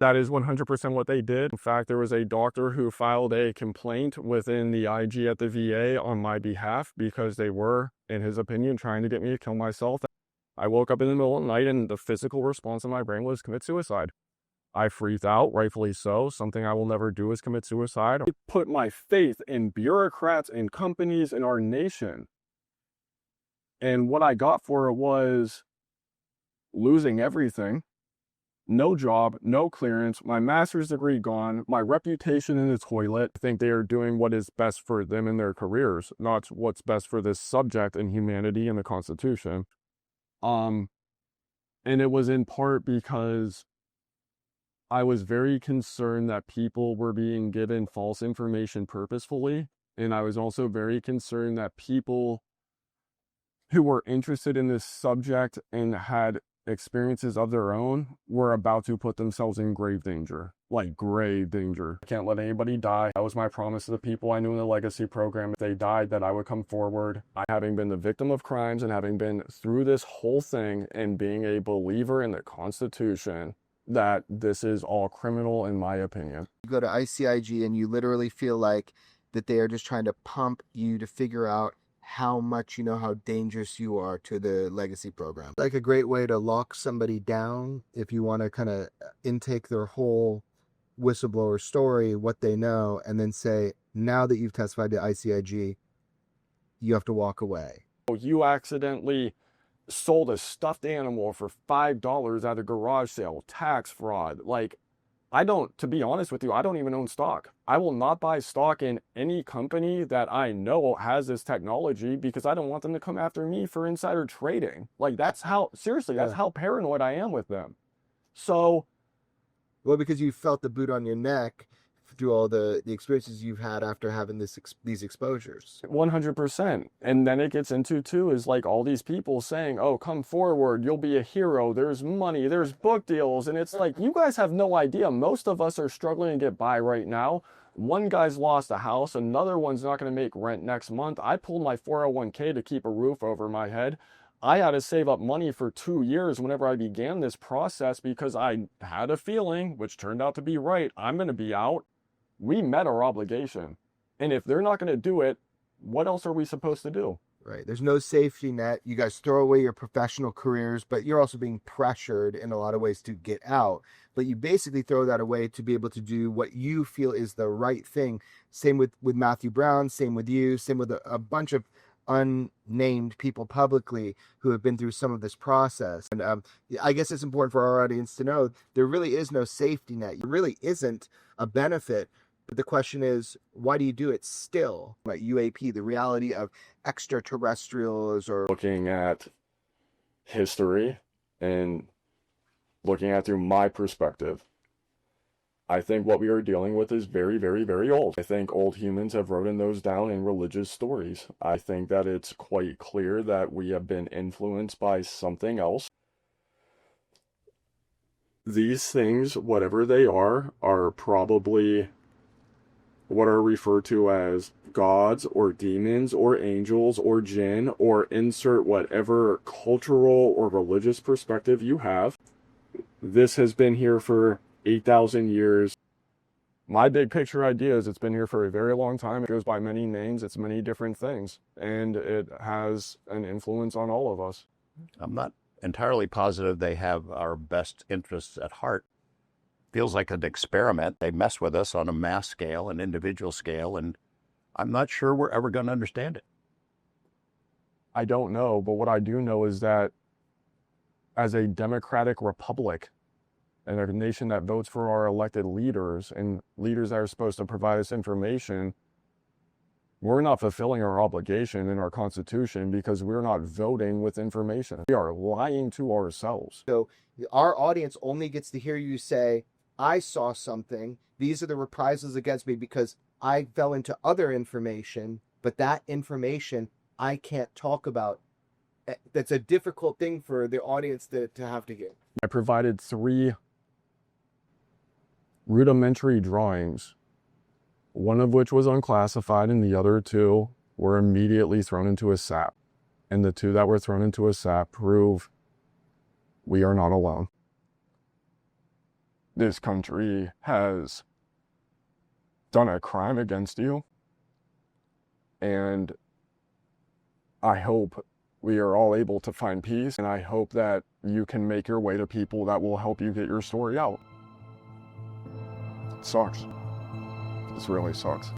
That is 100% what they did. In fact, there was a doctor who filed a complaint within the IG at the VA on my behalf because they were, in his opinion, trying to get me to kill myself. I woke up in the middle of the night and the physical response in my brain was commit suicide. I freaked out, rightfully so. Something I will never do is commit suicide. I put my faith in bureaucrats and companies in our nation. And what I got for it was losing everything. No job, no clearance, my master's degree gone, my reputation in the toilet. I think they are doing what is best for them in their careers, not what's best for this subject and humanity and the Constitution. And it was in part because I was very concerned that people were being given false information purposefully. And I was also very concerned that people who were interested in this subject and had experiences of their own were about to put themselves in grave danger, like grave danger. I can't let anybody die. That was my promise to the people I knew in the legacy program. If they died, that I would come forward. Having been the victim of crimes and having been through this whole thing and being a believer in the Constitution, that this is all criminal in my opinion. You go to ICIG and you literally feel like that they are just trying to pump you to figure out how much you know how dangerous you are to the legacy program. Like a great way to lock somebody down if you want to kind of intake their whole whistleblower story, what they know, and then say, now that you've testified to ICIG, you have to walk away. You accidentally sold a stuffed animal for $5 at a garage sale, tax fraud. Like, to be honest with you, I don't even own stock. I will not buy stock in any company that I know has this technology because I don't want them to come after me for insider trading. Like, that's how, seriously, that's how paranoid I am with them. So. Well, because you felt the boot on your neck through all the experiences you've had after having these exposures. 100%. And then it gets into too is like all these people saying, oh, come forward, you'll be a hero, there's money, there's book deals. And it's like, you guys have no idea. Most of us are struggling to get by right now. One guy's lost a house, another one's not going to make rent next month. I pulled my 401k to keep a roof over my head. I had to save up money for 2 years whenever I began this process because I had a feeling, which turned out to be right, I'm going to be out. We met our obligation. And if they're not going to do it, what else are we supposed to do? Right. There's no safety net. You guys throw away your professional careers, but you're also being pressured in a lot of ways to get out. But you basically throw that away to be able to do what you feel is the right thing. Same with Matthew Brown, same with you, same with a bunch of unnamed people publicly who have been through some of this process. And I guess it's important for our audience to know there really is no safety net. There really isn't a benefit. But the question is, why do you do it still? Like UAP, the reality of extraterrestrials, or looking at history and looking at through my perspective, I think what we are dealing with is very, very, very old. I think old humans have written those down in religious stories. I think that it's quite clear that we have been influenced by something else. These things, whatever they are probably what are referred to as gods or demons or angels or jinn, or insert whatever cultural or religious perspective you have. This has been here for 8,000 years. My big picture idea is it's been here for a very long time. It goes by many names, it's many different things, and it has an influence on all of us. I'm not entirely positive they have our best interests at heart. Feels like an experiment. They mess with us on a mass scale, an individual scale, and I'm not sure we're ever going to understand it. I don't know, but what I do know is that as a democratic republic and a nation that votes for our elected leaders and leaders that are supposed to provide us information, we're not fulfilling our obligation in our Constitution because we're not voting with information. We are lying to ourselves. So our audience only gets to hear you say, I saw something. These are the reprisals against me because I fell into other information, but that information I can't talk about. That's a difficult thing for the audience to have to get. I provided 3 rudimentary drawings, one of which was unclassified and the other 2 were immediately thrown into a SAP. And the 2 that were thrown into a SAP prove we are not alone. this country has done a crime against you. And I hope we are all able to find peace, and I hope that you can make your way to people that will help you get your story out. It sucks. This really sucks.